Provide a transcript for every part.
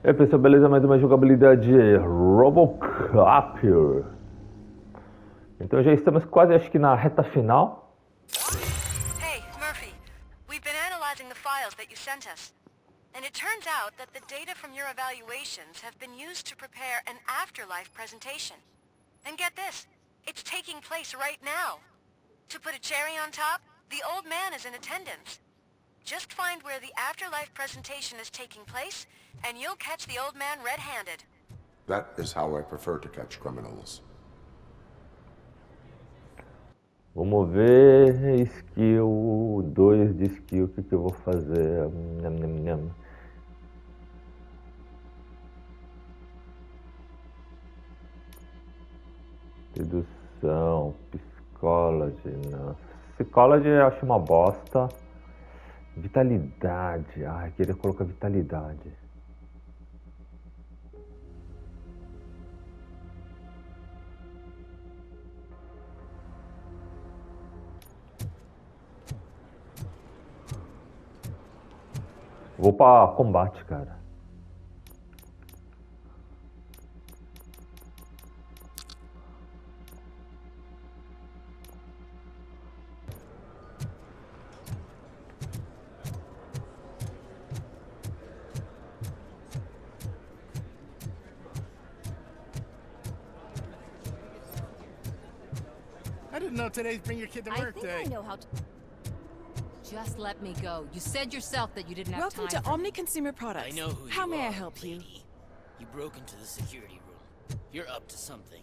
E aí pessoal, beleza? Mais uma jogabilidade Robocop. Então já estamos quase, acho que na reta final. Hey, Murphy. We've been analyzing the files that you sent us. And it turns out that the data from your evaluations have been used to prepare an afterlife presentation. And get this, it's taking place right now. To put a cherry on top, the old man is in attendance. Just find where the afterlife presentation is taking place, and you'll catch the old man red-handed. That is how I prefer to catch criminals. Vamos ver, skill 2 de skill, o que eu vou fazer? Dedução, Psychology, não. Psychology eu acho uma bosta. Vitalidade, ai, queria colocar vitalidade. Vou pra combate, cara. I didn't know today'd bring your kid to work day. I think I know how to... Just let me go. You said yourself that you didn't have Welcome time to Omni Consumer Products. I know who How you may are, I help you? lady. You broke into the security room. You're up to something.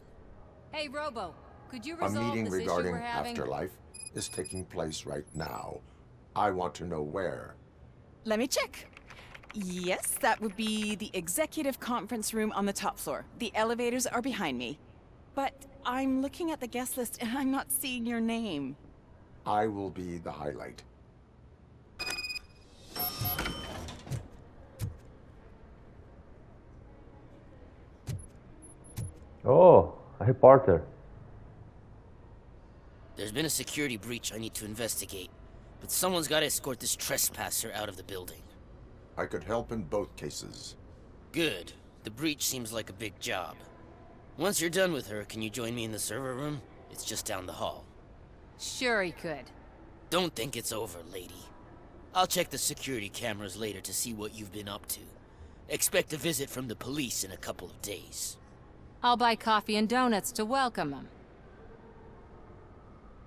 Hey, Robo, could you A resolve meeting this issue regarding we're having? afterlife is taking place right now. I want to know where. Let me check. Yes, that would be the executive conference room on the top floor. The elevators are behind me. But I'm looking at the guest list and I'm not seeing your name. I will be the highlight. Oh, a reporter. There's been a security breach I need to investigate, but someone's got to escort this trespasser out of the building. I could help in both cases. Good. The breach seems like a big job. Once you're done with her, can you join me in the server room? It's just down the hall. Sure he could. Don't think it's over, lady. I'll check the security cameras later to see what you've been up to. Expect a visit from the police in a couple of days. I'll buy coffee and donuts to welcome him.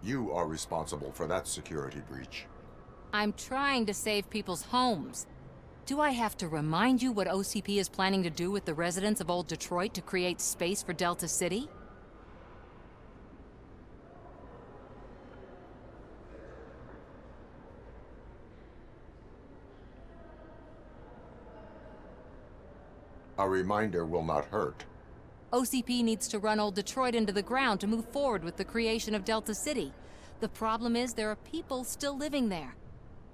You are responsible for that security breach. I'm trying to save people's homes. Do I have to remind you what OCP is planning to do with the residents of Old Detroit to create space for Delta City? A reminder will not hurt. OCP needs to run Old Detroit into the ground to move forward with the creation of Delta City. The problem is there are people still living there.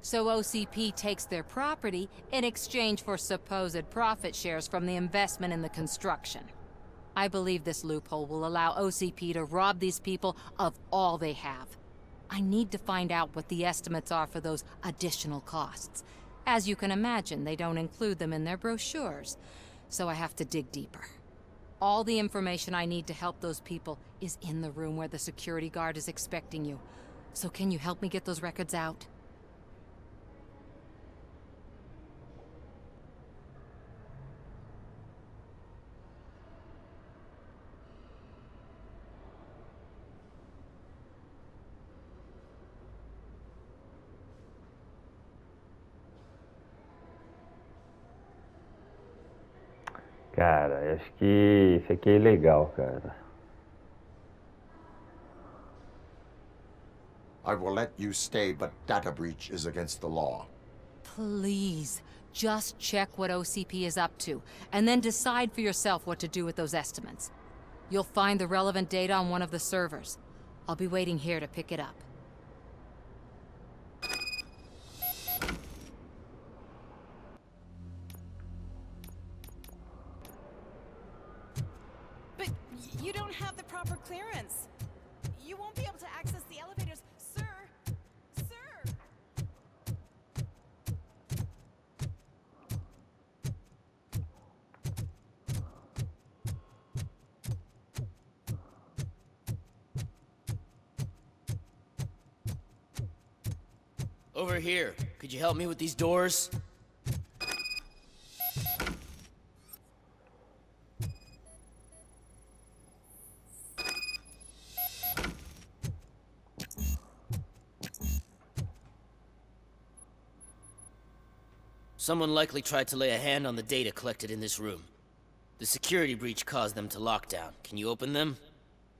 So OCP takes their property in exchange for supposed profit shares from the investment in the construction. I believe this loophole will allow OCP to rob these people of all they have. I need to find out what the estimates are for those additional costs. As you can imagine, they don't include them in their brochures, so I have to dig deeper. All the information I need to help those people is in the room where the security guard is expecting you. So can you help me get those records out? Cara, acho que isso aqui é legal, cara. I will let you stay, but data breach is against the law. Please, just check what OCP is up to, and then decide for yourself what to do with those estimates. You'll find the relevant data on one of the servers. I'll be waiting here to pick it up. But you don't have the proper clearance. You won't be able to access the elevators, sir. Sir! Over here. Could you help me with these doors? Someone likely tried to lay a hand on the data collected in this room. The security breach caused them to lock down. Can you open them?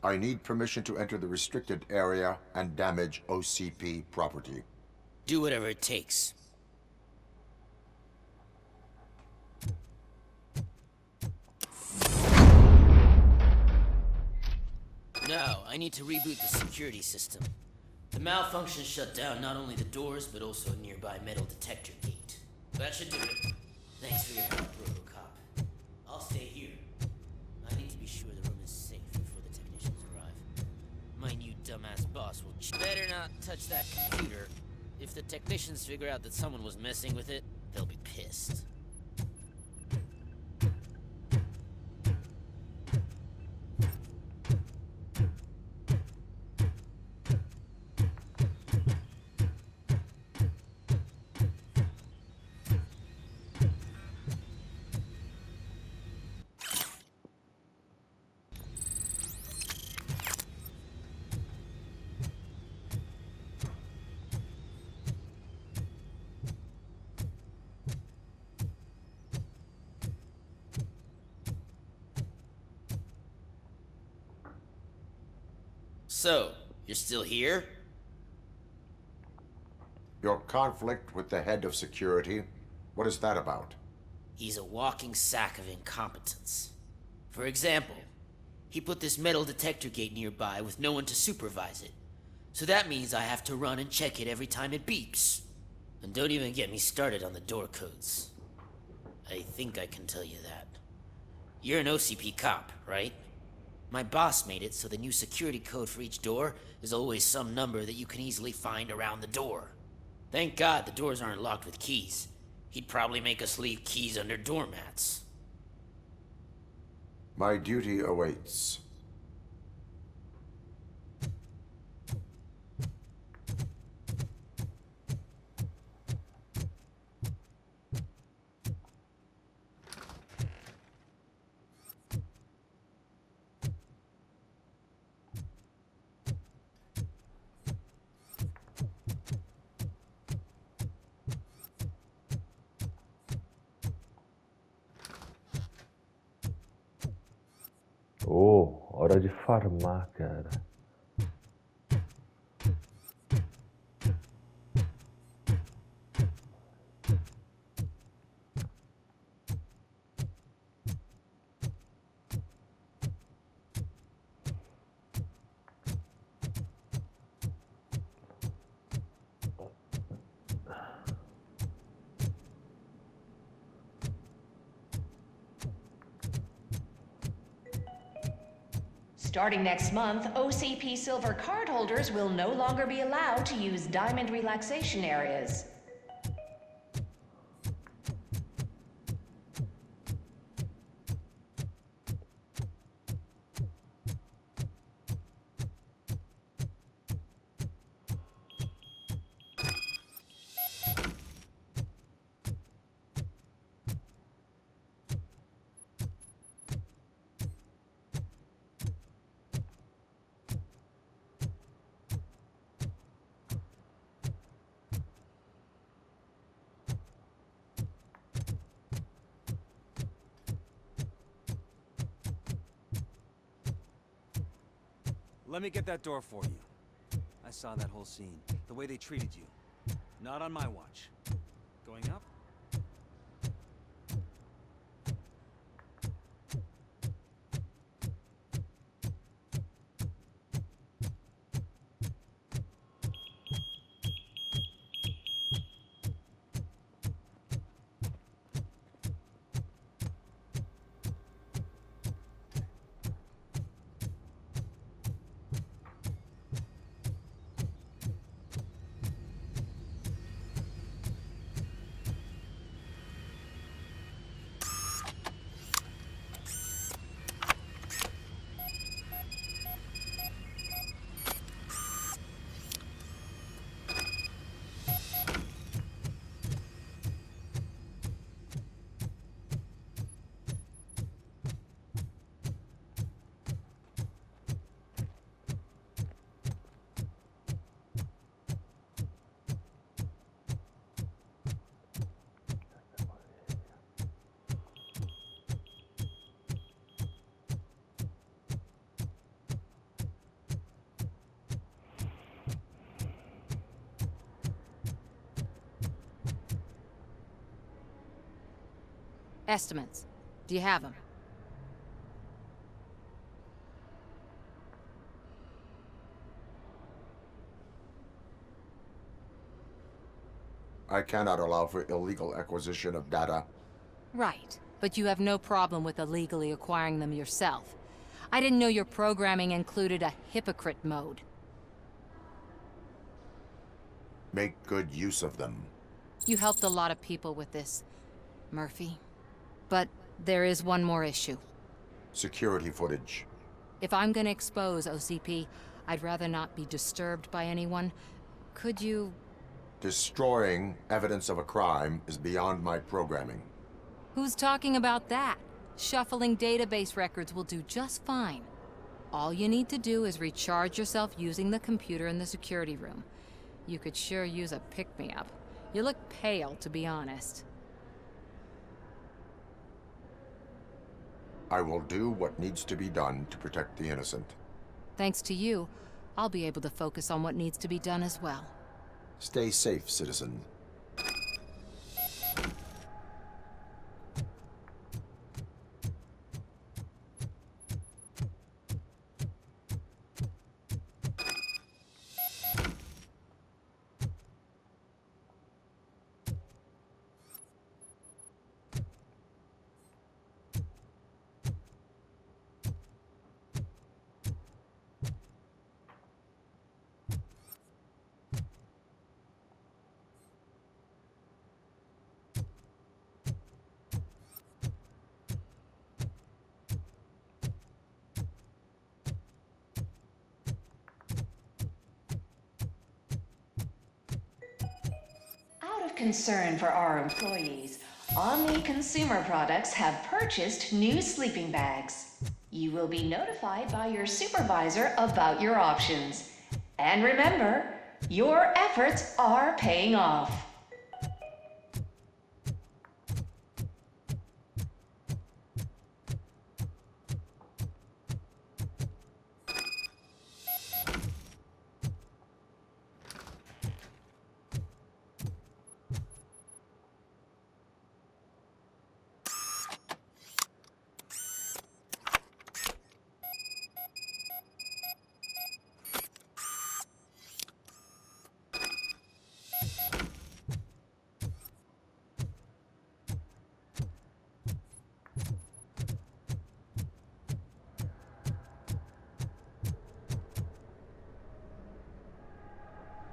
I need permission to enter the restricted area and damage OCP property. Do whatever it takes. Now, I need to reboot the security system. The malfunction shut down not only the doors, but also a nearby metal detector gate. That should do it. Thanks for your help, Robocop. I'll stay here. I need to be sure the room is safe before the technicians arrive. My new dumbass boss will better not touch that computer. If the technicians figure out that someone was messing with it, they'll be pissed. So, you're still here? Your conflict with the head of security, what is that about? He's a walking sack of incompetence. For example, he put this metal detector gate nearby with no one to supervise it. So that means I have to run and check it every time it beeps. And don't even get me started on the door codes. I think I can tell you that. You're an OCP cop, right? My boss made it so the new security code for each door is always some number that you can easily find around the door. Thank God the doors aren't locked with keys. He'd probably make us leave keys under doormats. My duty awaits. Oh, hora de farmar, cara. Starting next month, OCP Silver cardholders will no longer be allowed to use diamond relaxation areas. Let me get that door for you. I saw that whole scene. The way they treated you. Not on my watch. Going up? Estimates. Do you have them? I cannot allow for illegal acquisition of data. Right. But you have no problem with illegally acquiring them yourself. I didn't know your programming included a hypocrite mode. Make good use of them. You helped a lot of people with this, Murphy. But there is one more issue. Security footage. If I'm gonna expose OCP, I'd rather not be disturbed by anyone. Could you... Destroying evidence of a crime is beyond my programming. Who's talking about that? Shuffling database records will do just fine. All you need to do is recharge yourself using the computer in the security room. You could sure use a pick-me-up. You look pale, to be honest. I will do what needs to be done to protect the innocent. Thanks to you, I'll be able to focus on what needs to be done as well. Stay safe, citizen. Out of concern for our employees, Omni Consumer Products have purchased new sleeping bags. You will be notified by your supervisor about your options. And remember, your efforts are paying off.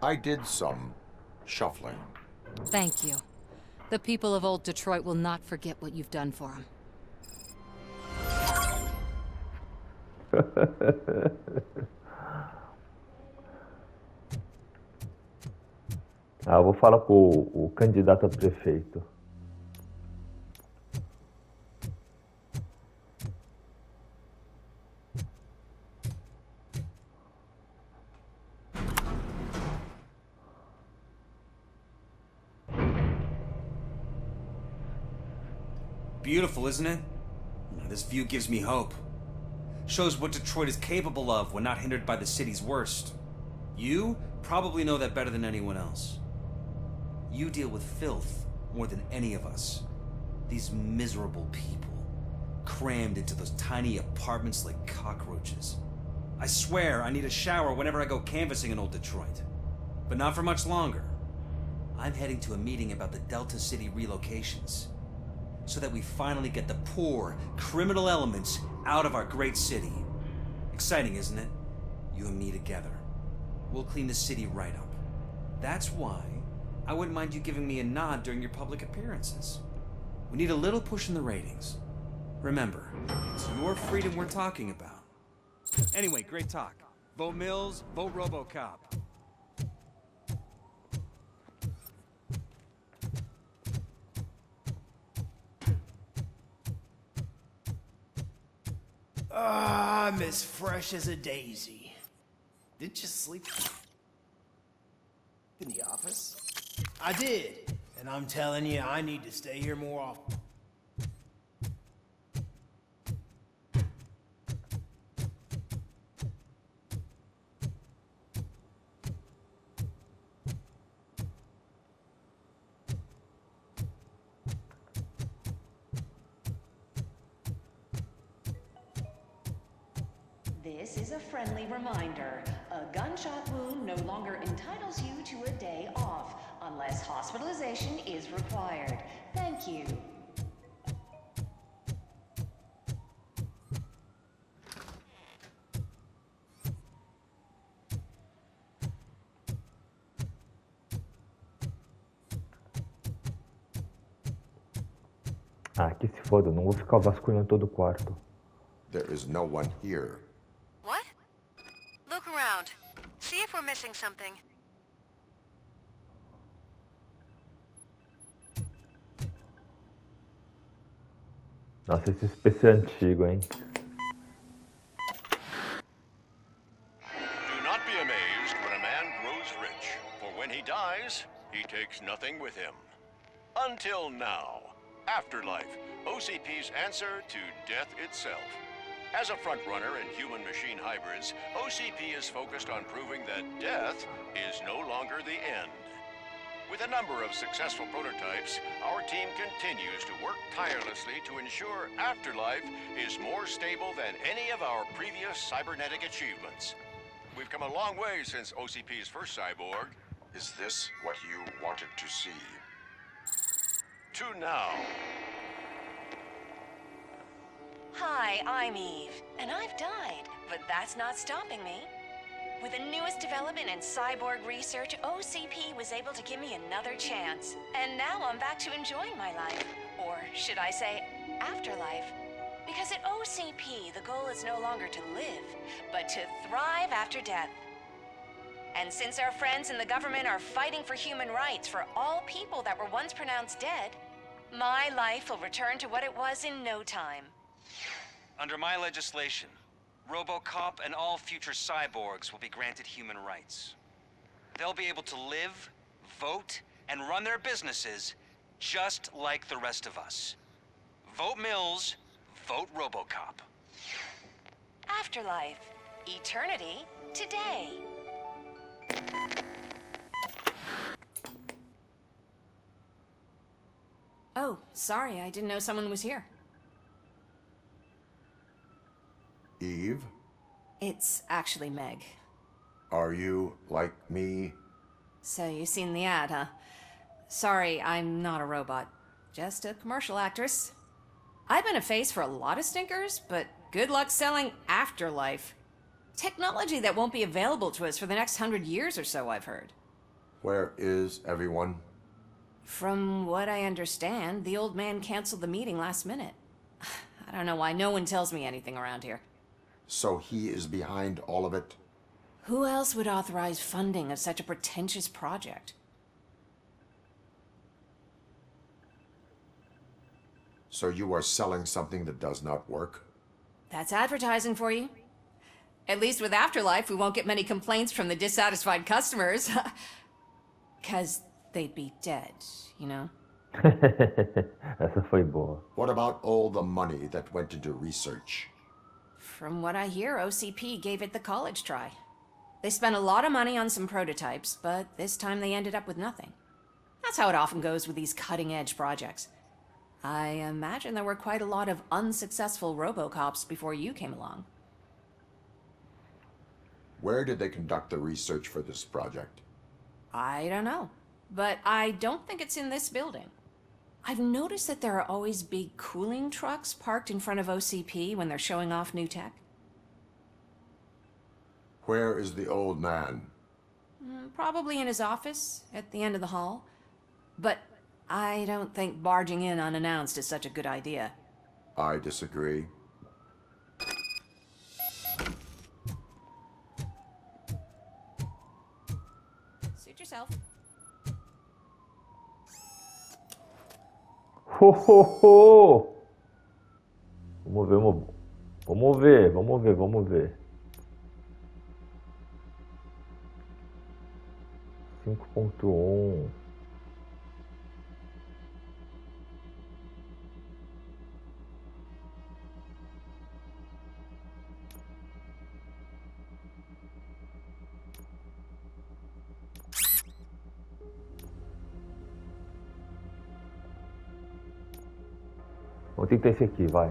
I did some shuffling. Thank you. The people of Old Detroit will not forget what you've done for them. Eu vou falar com o candidato a prefeito. Beautiful, isn't it? This view gives me hope. Shows what Detroit is capable of when not hindered by the city's worst. You probably know that better than anyone else. You deal with filth more than any of us. These miserable people, crammed into those tiny apartments like cockroaches. I swear I need a shower whenever I go canvassing in Old Detroit. But not for much longer. I'm heading to a meeting about the Delta City relocations, so that we finally get the poor, criminal elements out of our great city. Exciting, isn't it? You and me together. We'll clean the city right up. That's why I wouldn't mind you giving me a nod during your public appearances. We need a little push in the ratings. Remember, it's your freedom we're talking about. Anyway, great talk. Vote Mills, vote Robocop. I'm as fresh as a daisy. Didn't you sleep in the office? I did, and I'm telling you, I need to stay here more often. This is a friendly reminder. A gunshot wound no longer entitles you to a day off, unless hospitalization is required. Thank you. Ah, que se foda, eu não vou ficar vasculhando todo o quarto. There is no one here. What? Look around. See if we're missing something. Nossa, esse PC é antigo, hein? Do not be amazed when a man grows rich, for when he dies, he takes nothing with him. Until now. Afterlife, OCP's answer to death itself. As a frontrunner in human-machine hybrids, OCP is focused on proving that death is no longer the end. With a number of successful prototypes, our team continues to work tirelessly to ensure Afterlife is more stable than any of our previous cybernetic achievements. We've come a long way since OCP's first cyborg. Is this what you wanted to see? To now. Hi, I'm Eve, and I've died, but that's not stopping me. With the newest development in cyborg research, OCP was able to give me another chance. And now I'm back to enjoying my life. Or should I say, afterlife. Because at OCP, the goal is no longer to live, but to thrive after death. And since our friends in the government are fighting for human rights for all people that were once pronounced dead, my life will return to what it was in no time. Under my legislation, Robocop and all future cyborgs will be granted human rights. They'll be able to live, vote, and run their businesses just like the rest of us. Vote Mills, vote Robocop. Afterlife. Eternity. Today. Oh, sorry, I didn't know someone was here. Eve, It's actually Meg. are you like me? So you've seen the ad, huh? Sorry, I'm not a robot. Just a commercial actress. I've been a face for a lot of stinkers, but good luck selling Afterlife. Technology that won't be available to us for the next 100 years or so, I've heard. Where is everyone? From what I understand, the old man canceled the meeting last minute. I don't know why no one tells me anything around here. So he is behind all of it? Who else would authorize funding of such a pretentious project? So you are selling something that does not work? That's advertising for you. At least with Afterlife, we won't get many complaints from the dissatisfied customers. 'Cause they'd be dead, you know? Essa foi boa. What about all the money that went into research? From what I hear, OCP gave it the college try. They spent a lot of money on some prototypes, but this time they ended up with nothing. That's how it often goes with these cutting-edge projects. I imagine there were quite a lot of unsuccessful Robocops before you came along. Where did they conduct the research for this project? I don't know, but I don't think it's in this building. I've noticed that there are always big cooling trucks parked in front of OCP when they're showing off new tech. Where is the old man? Probably in his office, at the end of the hall. But I don't think barging in unannounced is such a good idea. I disagree. Suit yourself. Ho, ho, ho! Vamos ver, vamos ver, vamos ver, vamos ver. 5.1. Vamos tentar esse aqui, vai.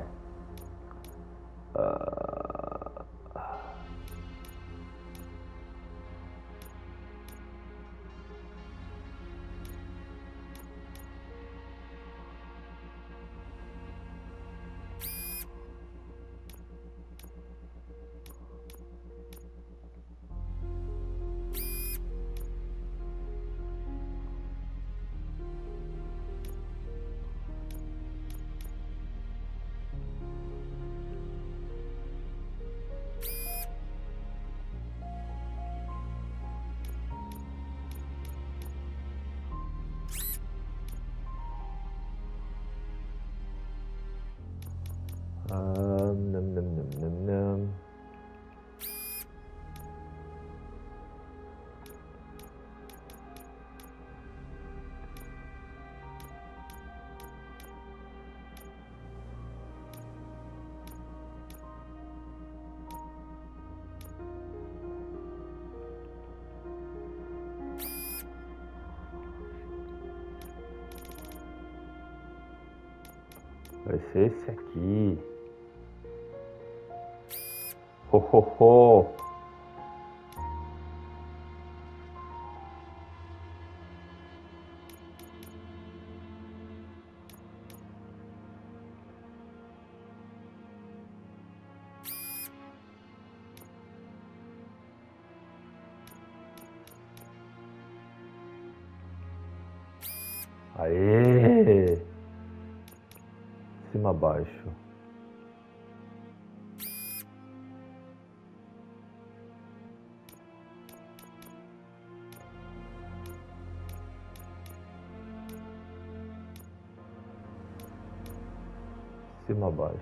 Nam, nam, nam, nam, nam. Vai ser esse aqui. Ho, ho, ho. Aê! Cima abaixo. Cima abaixo.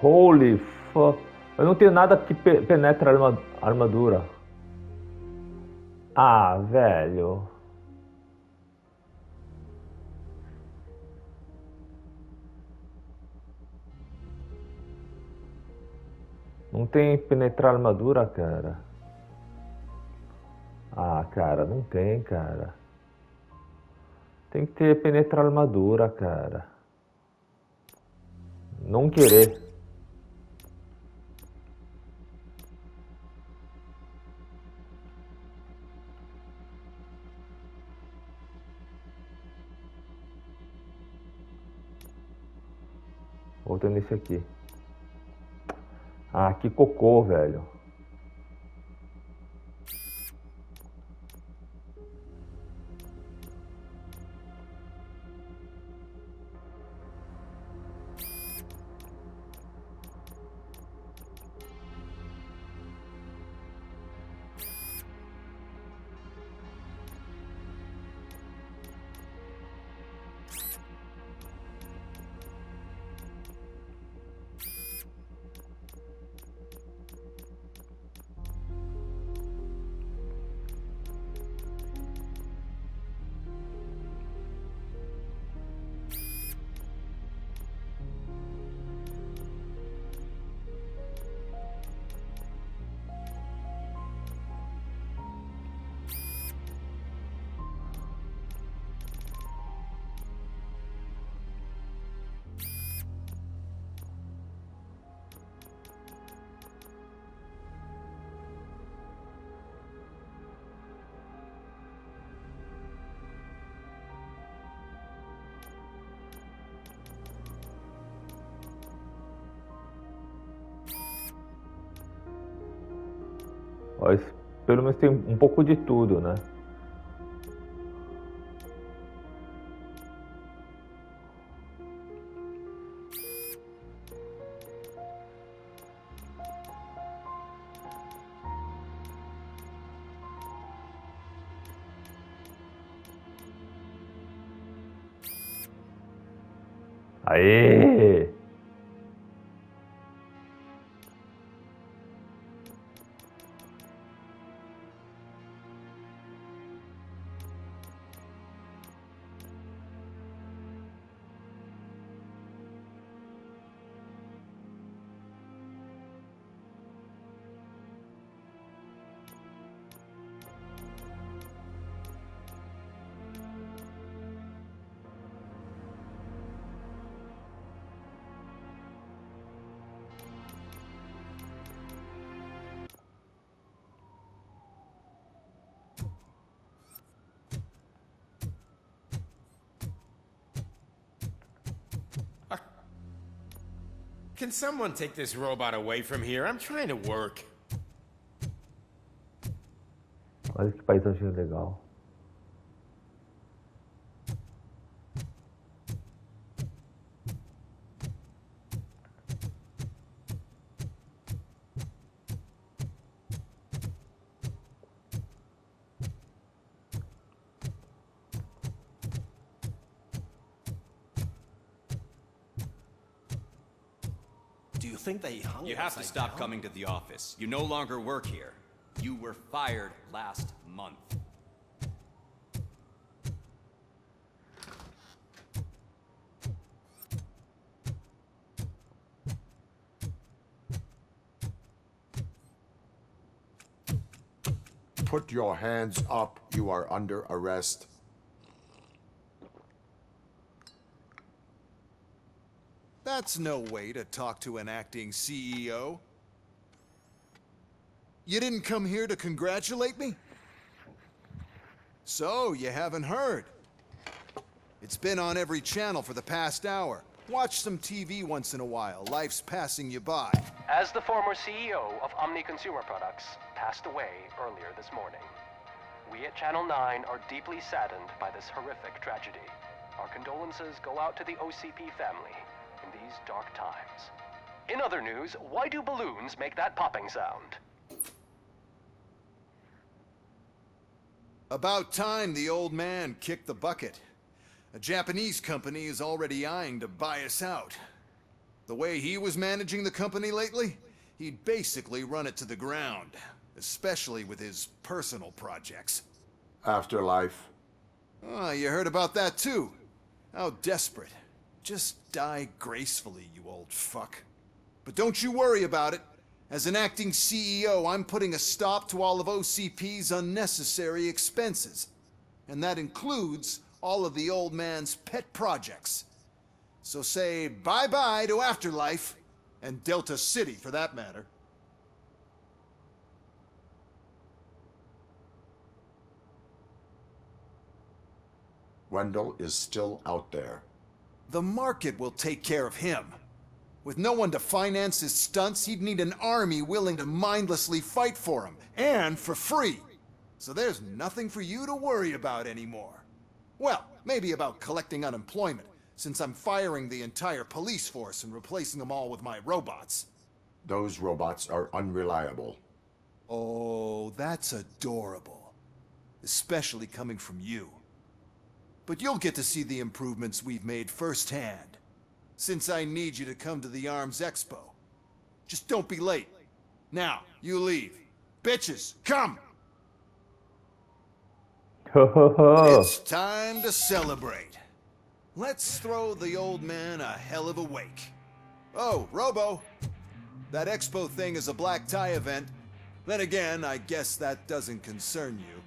Holy fuck. Eu não tenho nada que penetre a armadura. Ah, velho. Não tem penetrar a armadura, cara. Ah, cara, não tem, cara. Tem que ter penetrar a armadura, cara. Não querer. Voltando nesse aqui. Ah, que cocô, velho. Ó, pelo menos tem um pouco de tudo, né? Aê! Can someone take this robot away from here? I'm trying to work. Olha que paisagem legal. Do you think they hung You it have to upside stop down? coming to the office. You no longer work here. You were fired last month. Put your hands up. You are under arrest. That's no way to talk to an acting CEO. You didn't come here to congratulate me? So, you haven't heard. It's been on every channel for the past hour. Watch some TV once in a while. Life's passing you by. As the former CEO of Omni Consumer Products passed away earlier this morning, we at Channel 9 are deeply saddened by this horrific tragedy. Our condolences go out to the OCP family in these dark times. In other news, why do balloons make that popping sound? About time the old man kicked the bucket. A Japanese company is already eyeing to buy us out. The way he was managing the company lately, he'd basically run it to the ground, especially with his personal projects. Afterlife. Oh, you heard about that too? How desperate. Just die gracefully, you old fuck. But don't you worry about it. As an acting CEO, I'm putting a stop to all of OCP's unnecessary expenses. And that includes all of the old man's pet projects. So say bye-bye to Afterlife, and Delta City for that matter. Wendell is still out there. The market will take care of him. With no one to finance his stunts, he'd need an army willing to mindlessly fight for him, and for free. So there's nothing for you to worry about anymore. Well, maybe about collecting unemployment, since I'm firing the entire police force and replacing them all with my robots. Those robots are unreliable. Oh, that's adorable. Especially coming from you. But you'll get to see the improvements we've made firsthand, since I need you to come to the ARMS Expo. Just don't be late. Now, you leave. Bitches, come! It's time to celebrate. Let's throw the old man a hell of a wake. Oh, Robo! That expo thing is a black tie event. Then again, I guess that doesn't concern you.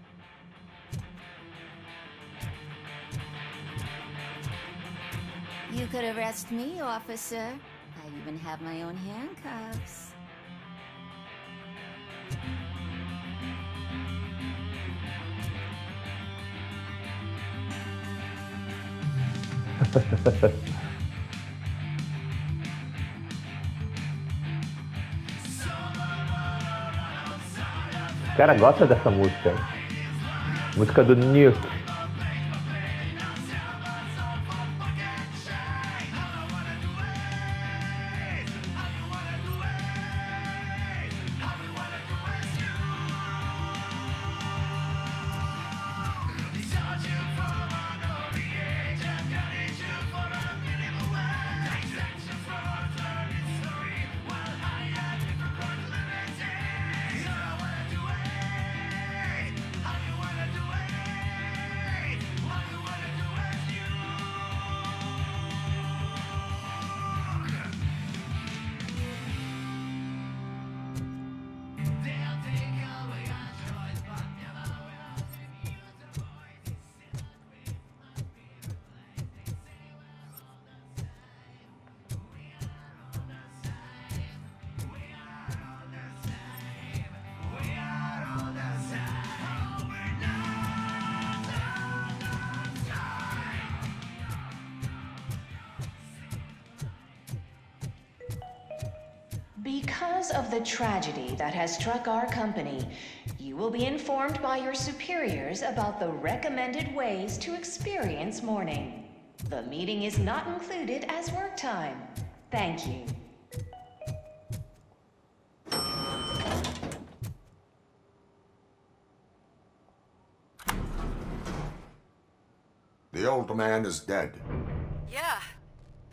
You could arrest me, officer. I even have my own handcuffs. O cara gosta dessa música. Música do Nuke. Because of the tragedy that has struck our company, you will be informed by your superiors about the recommended ways to experience mourning. The meeting is not included as work time. Thank you. The old man is dead. Yeah,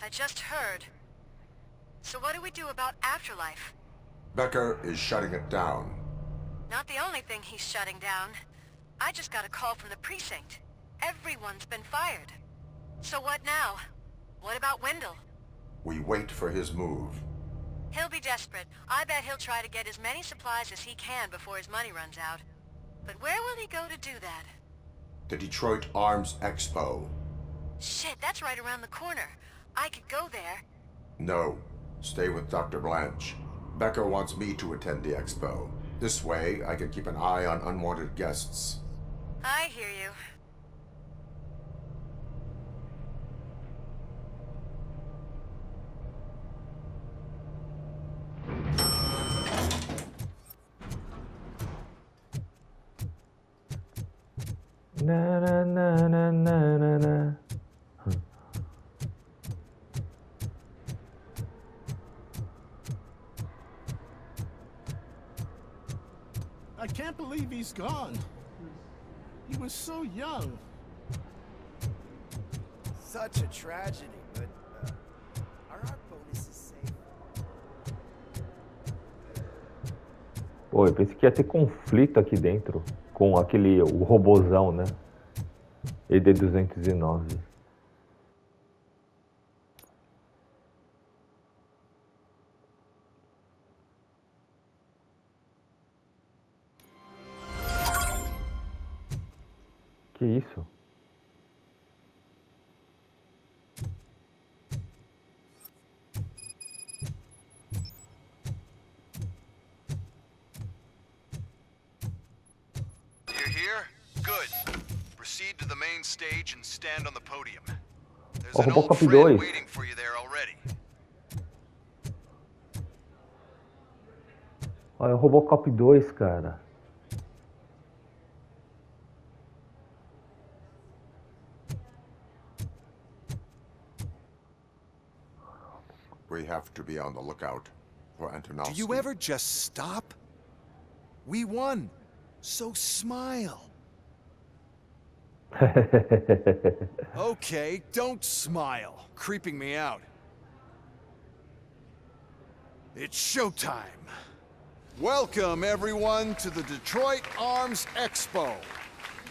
I just heard. So what do we do about afterlife? Becker is shutting it down. Not the only thing he's shutting down. I just got a call from the precinct. Everyone's been fired. So what now? What about Wendell? We wait for his move. He'll be desperate. I bet he'll try to get as many supplies as he can before his money runs out. But where will he go to do that? The Detroit Arms Expo. Shit, that's right around the corner. I could go there. No. Stay with Dr. Blanche. Becker wants me to attend the expo. This way, I can keep an eye on unwanted guests. I hear you. Na na na na na na na. I can't believe he's gone. He was so young. Such a tragedy, but are our bonuses safe? Pô, eu pensei que ia ter conflito aqui dentro com o robozão, né? ED-209. Que isso? You're here? Good. Proceed to the main stage and stand on the podium. There's an old Robocop friend 2. waiting for you there already. Olha, o Robocop 2, cara. We have to be on the lookout for Antonovsky. Do you ever just stop? We won. So smile. Okay, don't smile. Creeping me out. It's showtime. Welcome, everyone, to the Detroit Arms Expo,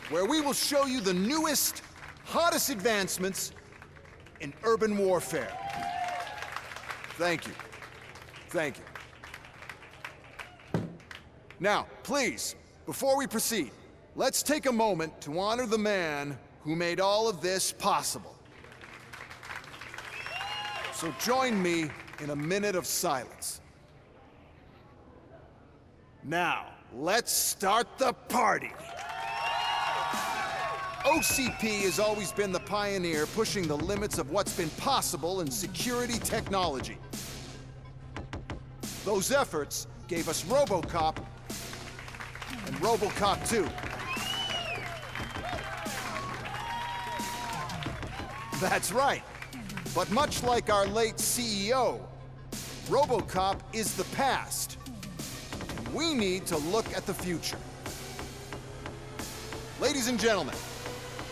where we will show you the newest, hottest advancements in urban warfare. Thank you. Thank you. Now, please, before we proceed, let's take a moment to honor the man who made all of this possible. So join me in a minute of silence. Now, let's start the party. OCP has always been the pioneer pushing the limits of what's been possible in security technology. Those efforts gave us Robocop and Robocop 2. That's right. But much like our late CEO, Robocop is the past. And we need to look at the future. Ladies and gentlemen,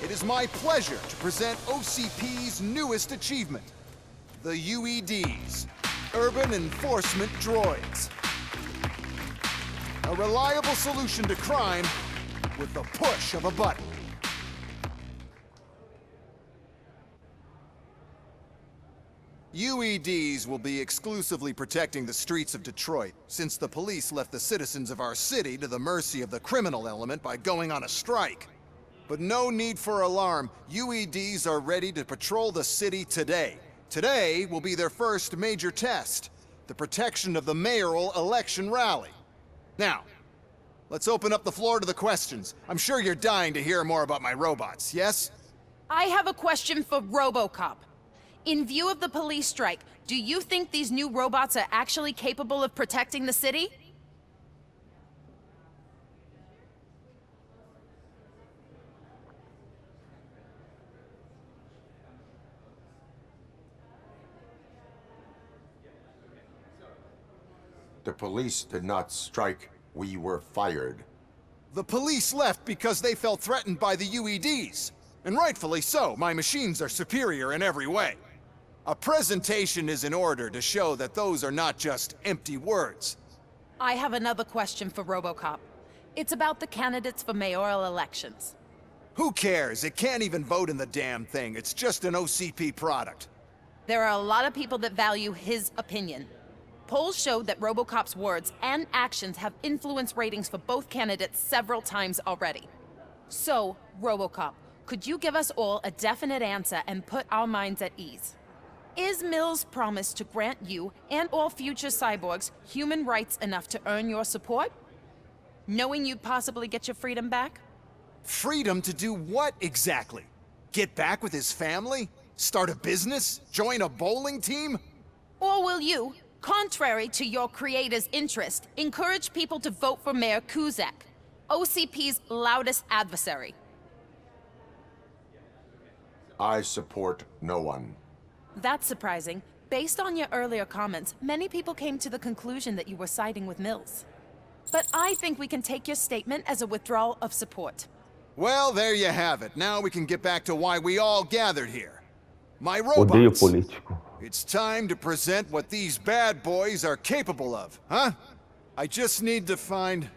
it is my pleasure to present OCP's newest achievement, the UEDs, Urban Enforcement Droids. A reliable solution to crime with the push of a button. UEDs will be exclusively protecting the streets of Detroit, since the police left the citizens of our city to the mercy of the criminal element by going on a strike. But no need for alarm. UEDs are ready to patrol the city today. Today will be their first major test, the protection of the mayoral election rally. Now, let's open up the floor to the questions. I'm sure you're dying to hear more about my robots, yes? I have a question for Robocop. In view of the police strike, do you think these new robots are actually capable of protecting the city? The police did not strike. We were fired. The police left because they felt threatened by the UEDs. And rightfully so. My machines are superior in every way. A presentation is in order to show that those are not just empty words. I have another question for Robocop. It's about the candidates for mayoral elections. Who cares? It can't even vote in the damn thing. It's just an OCP product. There are a lot of people that value his opinion. Polls showed that Robocop's words and actions have influenced ratings for both candidates several times already. So, Robocop, could you give us all a definite answer and put our minds at ease? Is Mills' promise to grant you and all future cyborgs human rights enough to earn your support? Knowing you'd possibly get your freedom back? Freedom to do what exactly? Get back with his family? Start a business? Join a bowling team? Or will you, contrary to your creator's interest, encourage people to vote for Mayor Kuzak, OCP's loudest adversary? I support no one. That's surprising. Based on your earlier comments, many people came to the conclusion that you were siding with Mills. But I think we can take your statement as a withdrawal of support. Well, there you have it. Now we can get back to why we all gathered here. My Odeio robots. político. It's time to present what these bad boys are capable of, huh? I just need to find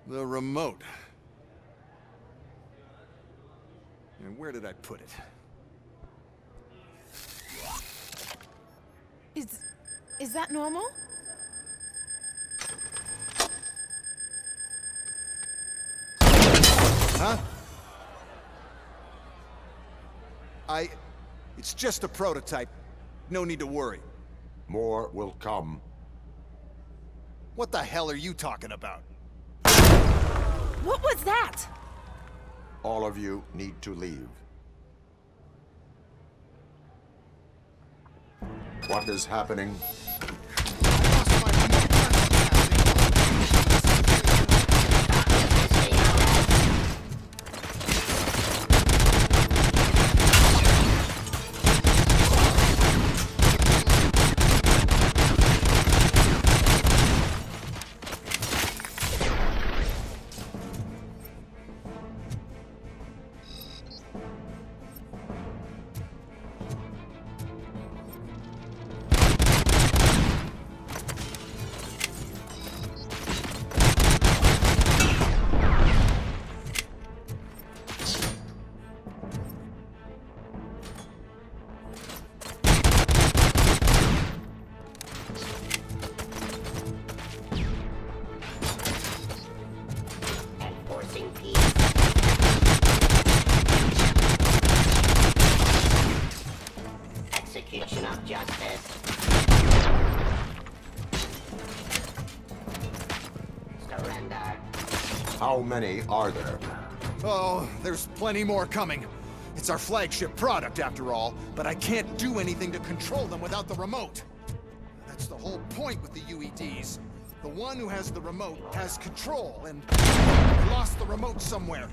the remote. And where did I put it? Is that normal? Huh? It's just a prototype. No need to worry. More will come. What the hell are you talking about? What was that? All of you need to leave. What is happening? Execution of justice. Surrender. How many are there? Oh, there's plenty more coming. It's our flagship product, after all, but I can't do anything to control them without the remote. That's the whole point with the UEDs. The one who has the remote has control, and we lost the remote somewhere.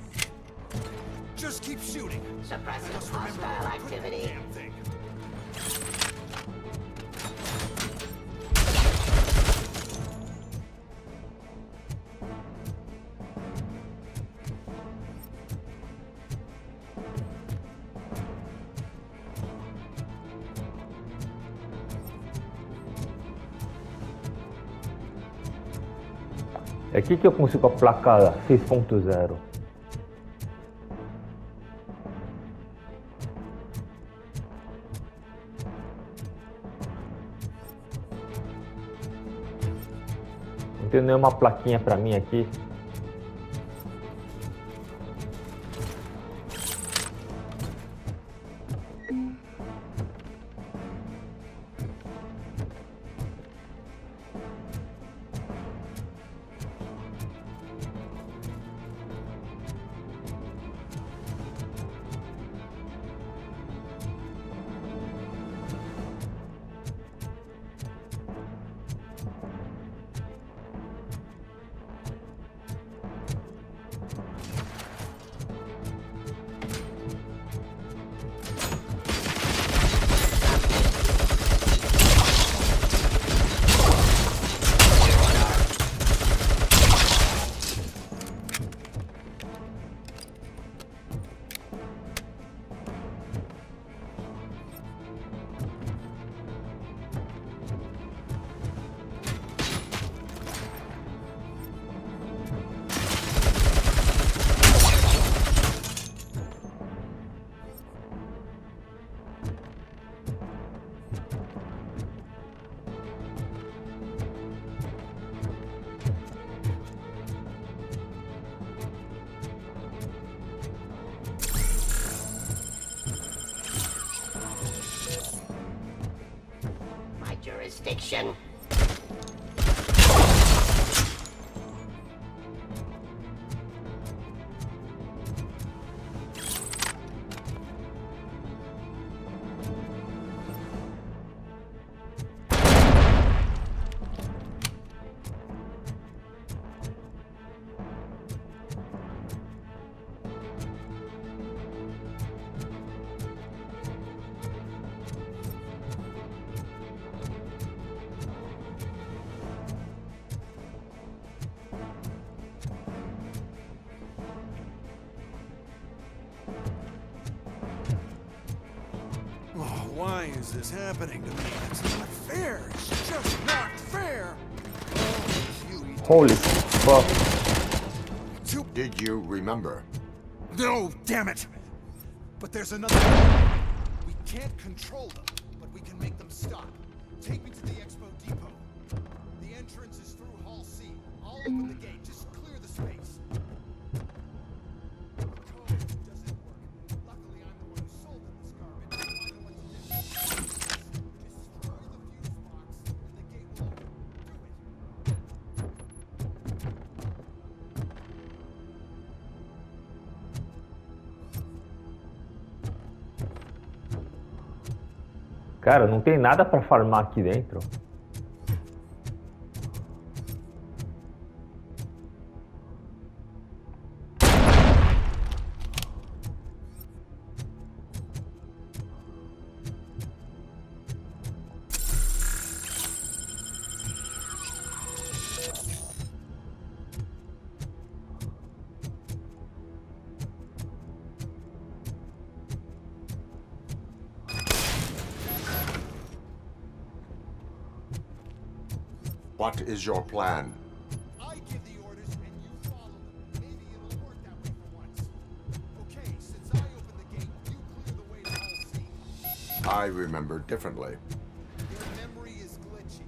Just keep shooting. Suppressing hostile activity. Damn thing. É aqui que eu consigo a placa 6.0. Não tem nenhuma plaquinha pra mim aqui. mission. Why is this happening to me? It's not fair. It's just not fair. Holy fuck. Did you remember? No, damn it. But there's another. We can't control them, but we can make them stop. Take me to the Expo Depot. The entrance is through Hall C. I'll open the gate. Just clear the space. Cara, não tem nada pra farmar aqui dentro. What is your plan? I give the orders and you follow them. Maybe it'll work that way for once. Okay, since I opened the gate, you clear the way to Hall C. I remember differently. Your memory is glitchy.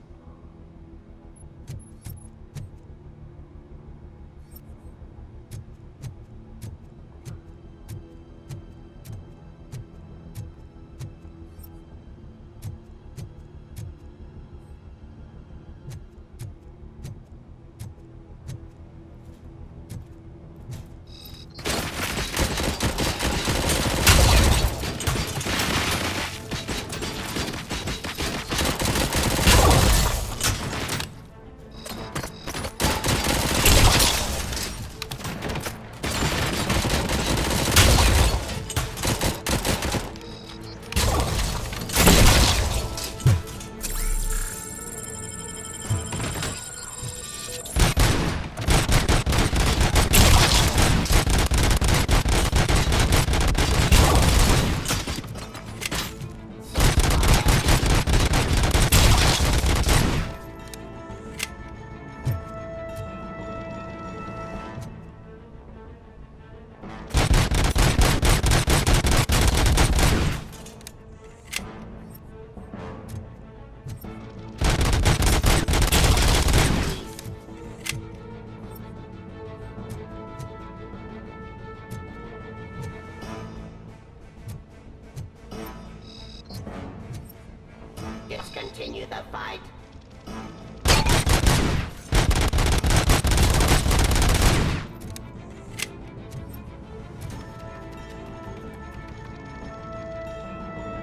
Let's continue the fight.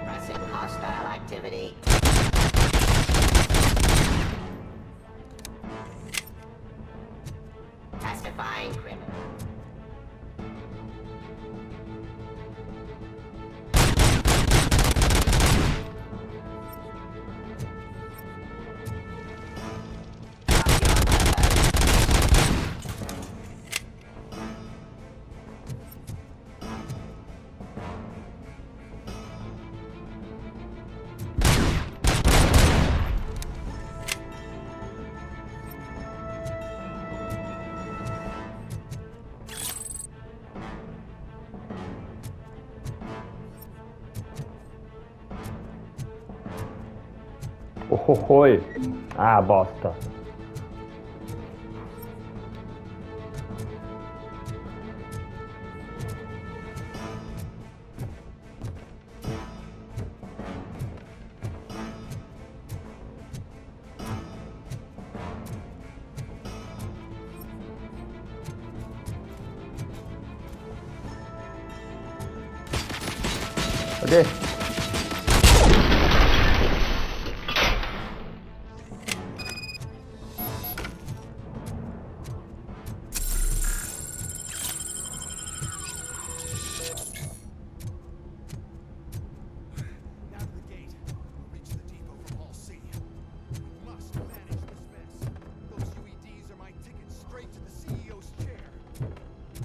Pressing hostile activity. Pacifying criminal. Oi. Ah, bosta. Cadê?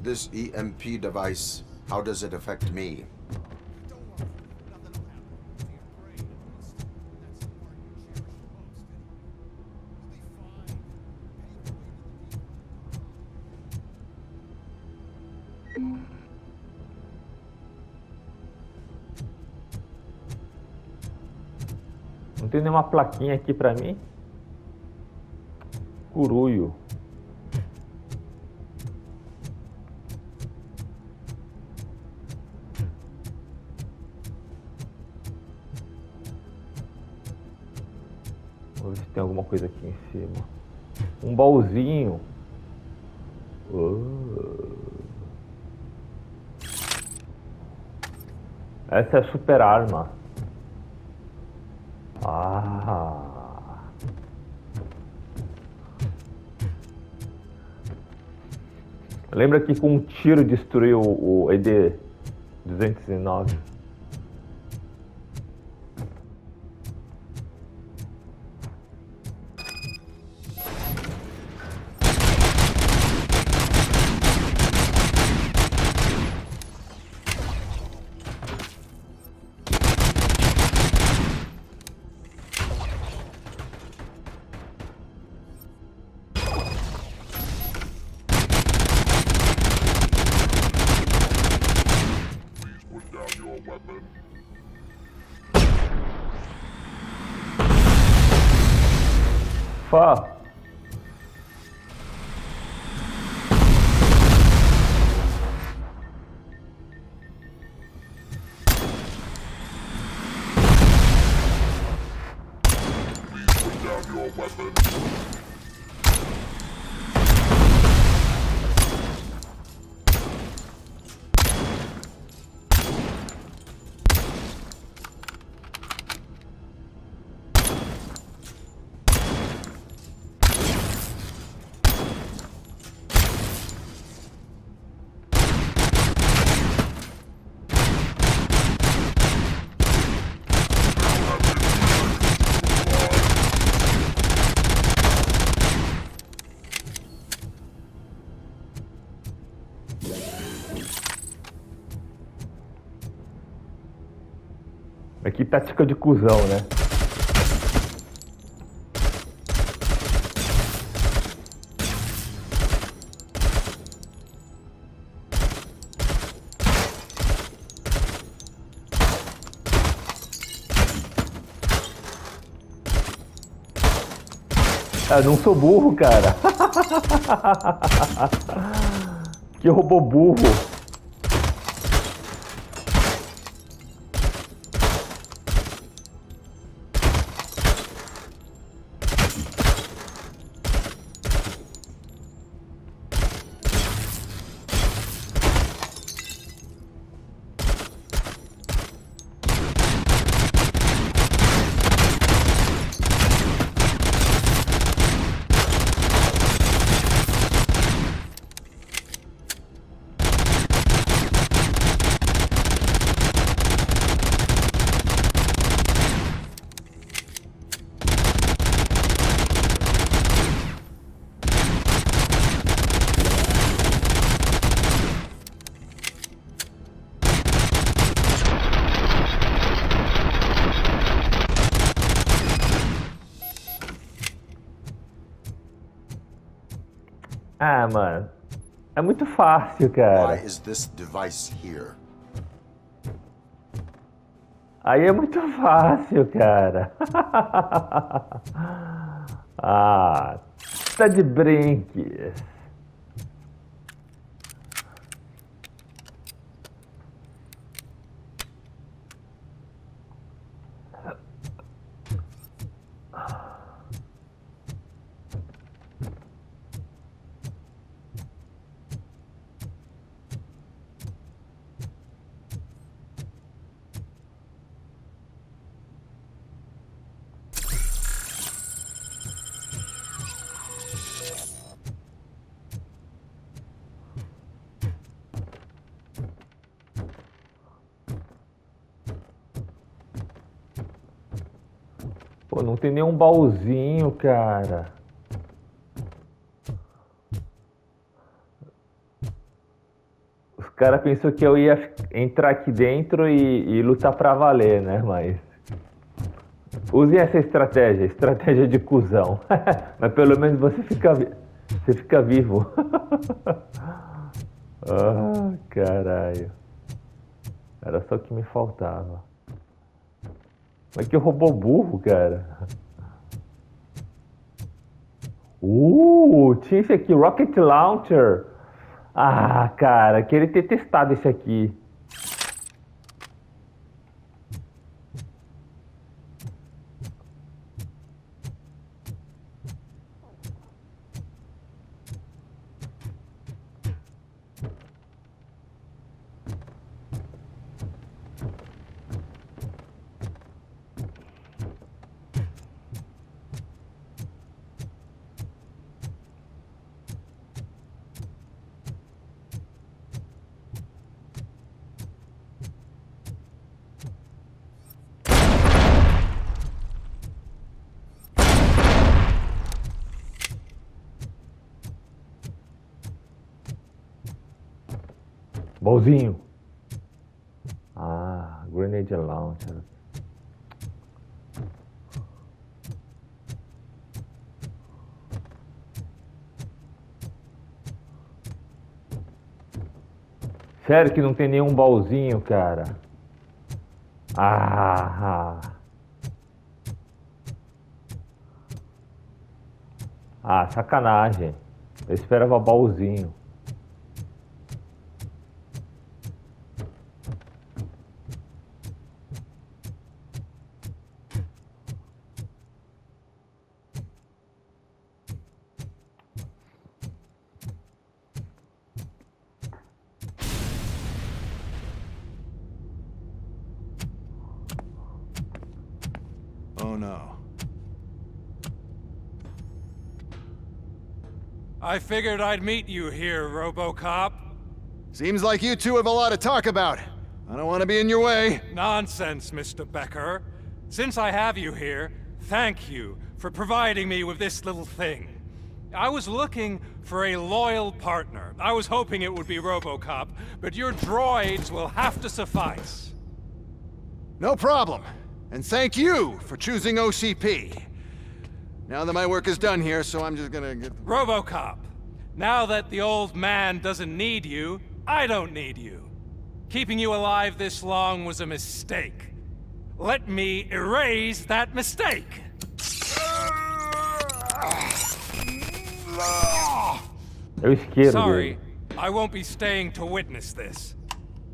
This EMP device, how does it affect me? Não tem nenhuma plaquinha aqui pra mim? Curuio. Vamos ver se tem alguma coisa aqui em cima. Um baúzinho. Essa é a super arma. Lembra que com um tiro destruiu o ED-209? Fá. Aqui tática de cuzão, né? Ah, não sou burro, cara. Que robô burro. Ah, mano. É muito fácil, cara. Why is this device here? Aí é muito fácil, cara. Ah, tá de brinques. não tem nenhum baúzinho, cara. Os caras pensou que eu ia entrar aqui dentro e lutar pra valer, né? Mas... Usem essa estratégia, estratégia de cuzão. Mas pelo menos você fica vivo. Ah, caralho. Era só o que me faltava. Mas que robô burro, cara. Tinha esse aqui, Rocket Launcher. Ah, cara, queria ter testado esse aqui. Bolzinho. Ah, Grenade Launcher. Sério que não tem nenhum baúzinho, cara? Sacanagem. Eu esperava baúzinho. Oh no. I figured I'd meet you here, Robocop. Seems like you two have a lot to talk about. I don't want to be in your way. Nonsense, Mr. Becker. Since I have you here, thank you for providing me with this little thing. I was looking for a loyal partner. I was hoping it would be Robocop, but your droids will have to suffice. No problem. And thank you for choosing OCP. Now that my work is done here, so I'm just gonna get... Robocop, now that the old man doesn't need you, I don't need you. Keeping you alive this long was a mistake. Let me erase that mistake. Sorry, I won't be staying to witness this.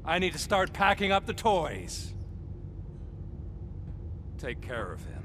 I need to start packing up the toys. Take care of him.